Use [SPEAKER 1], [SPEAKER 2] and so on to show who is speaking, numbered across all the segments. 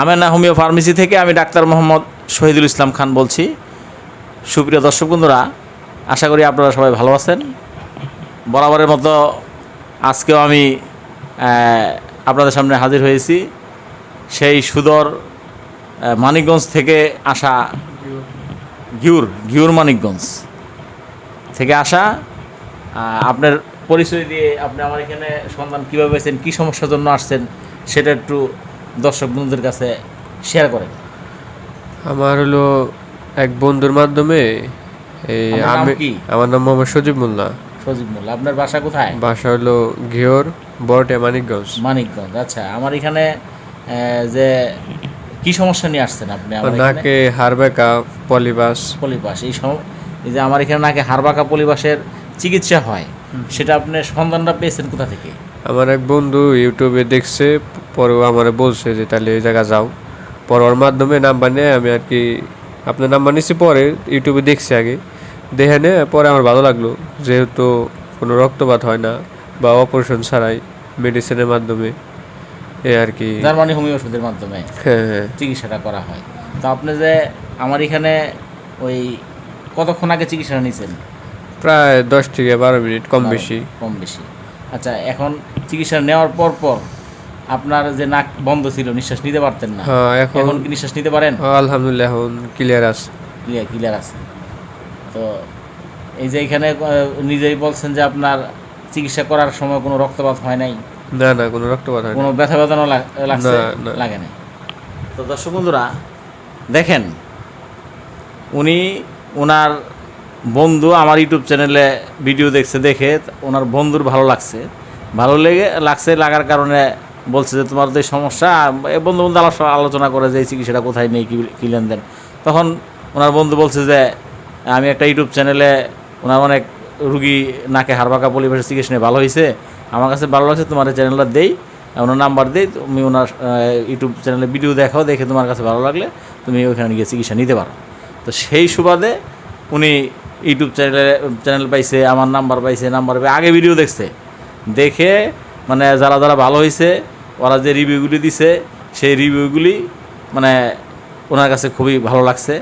[SPEAKER 1] Amena homeo pharmacy থেকে আমি doctor Mohammad Shahidul Islam Khan বলছি। সুপ্রিয় দর্শক বন্ধুরা, আশা করি আপনারা সবাই ভালো আছেন। বরাবরের মতো আজকেও আমি আপনাদের সামনে হাজির হয়েছি। সেই সুদূর মানিকগঞ্জ থেকে আসা, ঘিউর মানিকগঞ্জ থেকে আসা। আপনার পরিচয় দিয়ে আপনি আমার এখানে সন্ধান কীভাবে পেয়েছেন, কী সমস্যার জন্য আসছেন, সেটা একটু দর্শক বন্ধুদের কাছে শেয়ার করেন।
[SPEAKER 2] আমার হলো এক বন্ধুর মাধ্যমে আমার নাম মোহাম্মদ সজীব মোল্লা।
[SPEAKER 1] সজীব মোল্লা, আপনার বাসা কোথায়?
[SPEAKER 2] বাসা হলো ঘিওর বড়টে মানিকগঞ্জ।
[SPEAKER 1] আচ্ছা, আমার এখানে যে কি সমস্যা নিয়ে আসছেন আপনি?
[SPEAKER 2] নাকে হাড়বাঁকা পলিপাস।
[SPEAKER 1] এই যে আমার এখানে নাকে হাড়বাঁকা পলিপাসের চিকিৎসা হয়, সেটা আপনি সন্ধানটা পেয়েছেন কোথা থেকে?
[SPEAKER 2] আমার এক বন্ধু ইউটিউবে দেখছে, পরে আমার বলছে যে তাহলে এই জায়গা যাও। পরে ওর মাধ্যমে নাম্বার নিয়ে আমি আর কি আপনার নাম্বার নিচ্ছি। পরে ইউটিউবে দেখছি, আগে দেখে নিয়ে পরে আমার ভালো লাগলো, যেহেতু কোনো রক্তপাত হয় না বা অপারেশন ছাড়াই মেডিসিনের মাধ্যমে আর কি,
[SPEAKER 1] জার্মানি হোমিও ওষুধের মাধ্যমে
[SPEAKER 2] হ্যাঁ
[SPEAKER 1] চিকিৎসাটা করা হয়। তো আপনি যে আমার এখানে ওই কতক্ষণ আগে চিকিৎসাটা নিয়েছেন?
[SPEAKER 2] প্রায় 10 থেকে 12 মিনিট, কম বেশি।
[SPEAKER 1] আচ্ছা, এখন চিকিৎসা নেওয়ার পর আপনার যে নাক বন্ধ ছিল, নিঃশ্বাস নিতে পারতেন না,
[SPEAKER 2] হ্যাঁ
[SPEAKER 1] এখন কি নিঃশ্বাস নিতে পারেন?
[SPEAKER 2] আলহামদুলিল্লাহ এখন ক্লিয়ার আছে।
[SPEAKER 1] তো এই যে এখানে নিজেই বলছেন যে আপনার চিকিৎসা করার সময় কোনো রক্তপাত হয় নাই?
[SPEAKER 2] না, কোনো রক্তপাত হয় না,
[SPEAKER 1] কোনো ব্যথা বেদনা লাগে নাই। তো দর্শক বন্ধুরা দেখেন, ওনার বন্ধু আমার ইউটিউব চ্যানেলে ভিডিও দেখে ওনার বন্ধুর ভালো লাগার কারণে বলছে যে তোমার তো এই সমস্যা। বন্ধু আলোচনা করে যে এই চিকিৎসাটা কোথায় নেই, কী লেনদেন। তখন ওনার বন্ধু বলছে যে আমি একটা ইউটিউব চ্যানেলে ওনার অনেক রুগী নাকে হাড়বাঁকা পলিপাসের চিকিৎসা নিয়ে ভালো হয়েছে, আমার কাছে ভালো লাগছে, তোমার এই চ্যানেলটা দেই, ওনার নাম্বার দেই, তুমি ওনার ইউটিউব চ্যানেলে ভিডিও দেখে তোমার কাছে ভালো লাগলে তুমি ওইখানে গিয়ে চিকিৎসা নিতে পারো। তো সেই সুবাদে উনি ইউটিউব চ্যানেল পাইছে, আমার নাম্বার পাইছে, আগে ভিডিও দেখে মানে যারা ভালো হয়েছে ওরা যে রিভিউগুলি দিছে, সেই রিভিউগুলি মানে ওনার কাছে খুবই ভালো লাগছে।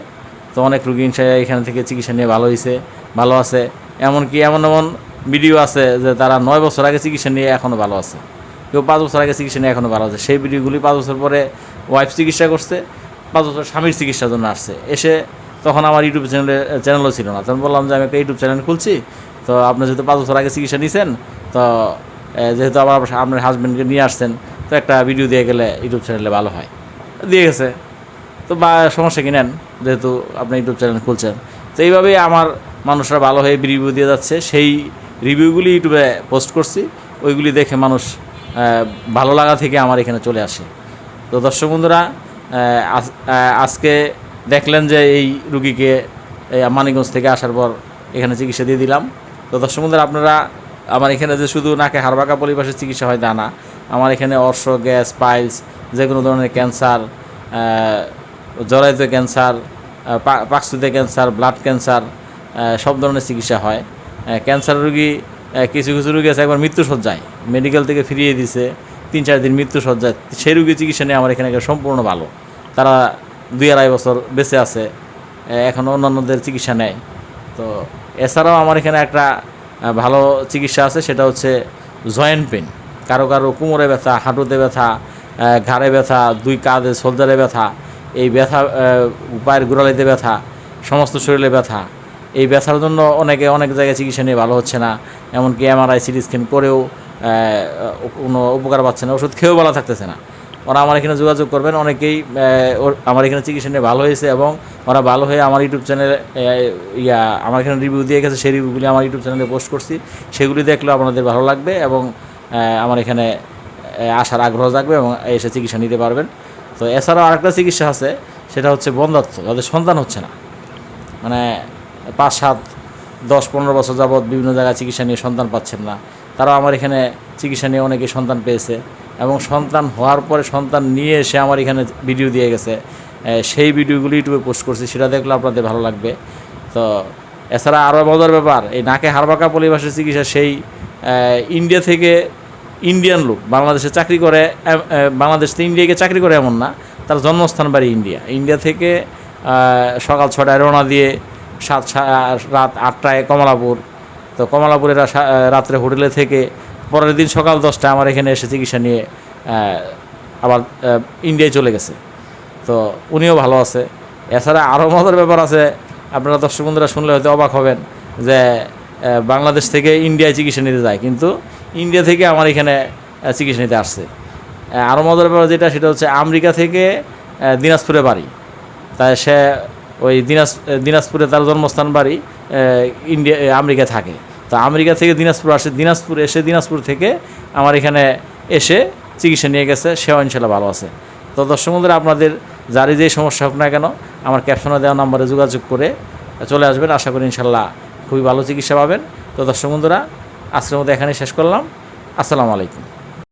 [SPEAKER 1] তো অনেক রুগী এখান থেকে চিকিৎসা নিয়ে ভালো আছে। এমনকি এমন ভিডিও আছে যে তারা 9 বছর আগে চিকিৎসা নিয়ে এখনও ভালো আছে, কেউ 5 বছর আগে চিকিৎসা নিয়ে এখনও ভালো আছে। সেই ভিডিওগুলি 5 বছর পরে ওয়াইফ চিকিৎসা করছে, 5 বছর স্বামীর চিকিৎসার জন্য আসছে। এসে তখন আমার ইউটিউব চ্যানেলও ছিল না, তখন বললাম যে আমি একটা ইউটিউব চ্যানেল খুলছি, তো আপনি যেহেতু 5 বছর আগে চিকিৎসা নিয়েছেন, তো যেহেতু আবার আপনার হাজব্যান্ডকে নিয়ে আসছেন, তো একটা ভিডিও দিয়ে গেলে ইউটিউব চ্যানেলে ভালো হয়, দিয়ে গেছে। তো সমস্যা কি নেন, যেহেতু আপনি ইউটিউব চ্যানেল খুলছেন। তো এইভাবেই আমার মানুষরা ভালো হয়ে রিভিউ দিয়ে যাচ্ছে, সেই রিভিউগুলি ইউটিউবে পোস্ট করছি, ওইগুলি দেখে মানুষ ভালো লাগা থেকে আমার এখানে চলে আসে। তো দর্শক বন্ধুরা, আজকে দেখলেন যে এই রুগীকে মানিকগঞ্জ থেকে আসার পর এখানে চিকিৎসা দিয়ে দিলাম। তো দর্শক বন্ধুরা, আপনারা আমার এখানে যে শুধু নাকে হাড়বাঁকা পলিপাসের চিকিৎসা হয় তা না, আমার এখানে অর্শ, গ্যাস, পাইলস, যে কোনো ধরনের ক্যান্সার, জরায়ুতে ক্যান্সার, পাকস্থলীতে ক্যান্সার, ব্লাড ক্যান্সার, সব ধরনের চিকিৎসা হয়। ক্যান্সার রুগী কিছু রুগী আছে একবার মৃত্যুসজ্জায়, মেডিকেল থেকে ফিরিয়ে দিছে 3-4 দিন মৃত্যুসজ্জায়, সেই রুগী চিকিৎসা নিয়ে আমার এখানে সম্পূর্ণ ভালো, তারা 2-2.5 বছর বেঁচে আছে, এখন অন্যান্যদের চিকিৎসা নেয়। তো এছাড়াও আমার এখানে একটা ভালো চিকিৎসা আছে, সেটা হচ্ছে জয়েন্ট পেন। কারো কোমরে ব্যথা, হাঁটুতে ব্যথা, ঘাড়ে ব্যথা, 2 কাঁধে শোল্ডারে ব্যথা, এই ব্যথা, পায়ের গোড়ালিতে ব্যথা, সমস্ত শরীরে ব্যথা, এই ব্যথার জন্য অনেক জায়গায় চিকিৎসা নিয়ে ভালো হচ্ছে না, এমনকি MRI সিটি স্ক্যান করেও কোনো উপকার পাচ্ছে না, ওষুধ খেয়েও ভালো থাকতেছে না। ওরা আমার এখানে যোগাযোগ করবেন, অনেকেই আমার এখানে চিকিৎসা নিয়ে ভালো হয়েছে এবং ওরা ভালো হয়ে আমার ইউটিউব চ্যানেলে আমার এখানে রিভিউ দিয়ে গেছে, সেই রিভিউগুলি আমার ইউটিউব চ্যানেলে পোস্ট করছি, সেগুলি দেখলেও আপনাদের ভালো লাগবে এবং আমার এখানে আসার আগ্রহ জাগবে এবং এসে চিকিৎসা নিতে পারবেন। তো এছাড়াও আরেকটা চিকিৎসা আছে, সেটা হচ্ছে বন্ধাত্ব, যাদের সন্তান হচ্ছে না, মানে 5, 7, 10, 15 বছর যাবৎ বিভিন্ন জায়গায় চিকিৎসা নিয়ে সন্তান পাচ্ছেন না, তারাও আমার এখানে চিকিৎসা নিয়ে অনেকেই সন্তান পেয়েছে এবং সন্তান হওয়ার পরে সন্তান নিয়ে এসে আমার এখানে ভিডিও দিয়ে গেছে, সেই ভিডিওগুলি ইউটিউবে পোস্ট করছি, সেটা দেখলে আপনাদের ভালো লাগবে। তো এছাড়া আরও মজার ব্যাপার, এই নাকে হাড়বাঁকা পলিপাসের চিকিৎসা সেই ইন্ডিয়া থেকে ইন্ডিয়ান লোক বাংলাদেশে চাকরি করে, বাংলাদেশ থেকে ইন্ডিয়াকে চাকরি করে এমন না, তার জন্মস্থান বাড়ি ইন্ডিয়া থেকে সকাল 6টায় রওনা দিয়ে রাত 8টায় কমলাপুর। তো কমলাপুরে রাত্রে হোটেলে থেকে পরের দিন সকাল 10টায় আমার এখানে এসে চিকিৎসা নিয়ে আবার ইন্ডিয়ায় চলে গেছে। তো উনিও ভালো আছে। এছাড়া আরও মজার ব্যাপার আছে, আপনারা দর্শক বন্ধুরা শুনলে হয়তো অবাক হবেন যে বাংলাদেশ থেকে ইন্ডিয়ায় চিকিৎসা নিতে যায়, কিন্তু ইন্ডিয়া থেকে আমার এখানে চিকিৎসা নিতে আসছে। আরও মজার ব্যাপার সেটা হচ্ছে আমেরিকা থেকে দিনাজপুরে বাড়ি, তাই সে ওই দিনাজপুরে তার জন্মস্থান বাড়ি, আমেরিকা থাকে। তো আমেরিকা থেকে দিনাজপুর আসে, দিনাজপুর থেকে আমার এখানে এসে চিকিৎসা নিয়ে গেছে, সেও ইনশাল্লাহ ভালো আছে। তো দর্শক বন্ধুরা, আপনাদের যারই যেই সমস্যা হোক না কেন আমার ক্যাপশনে দেওয়া নম্বরে যোগাযোগ করে চলে আসবেন। আশা করি ইনশাল্লাহ খুবই ভালো চিকিৎসা পাবেন। তো দর্শক বন্ধুরা, আজকের মতো এখানেই শেষ করলাম। আসসালামু আলাইকুম।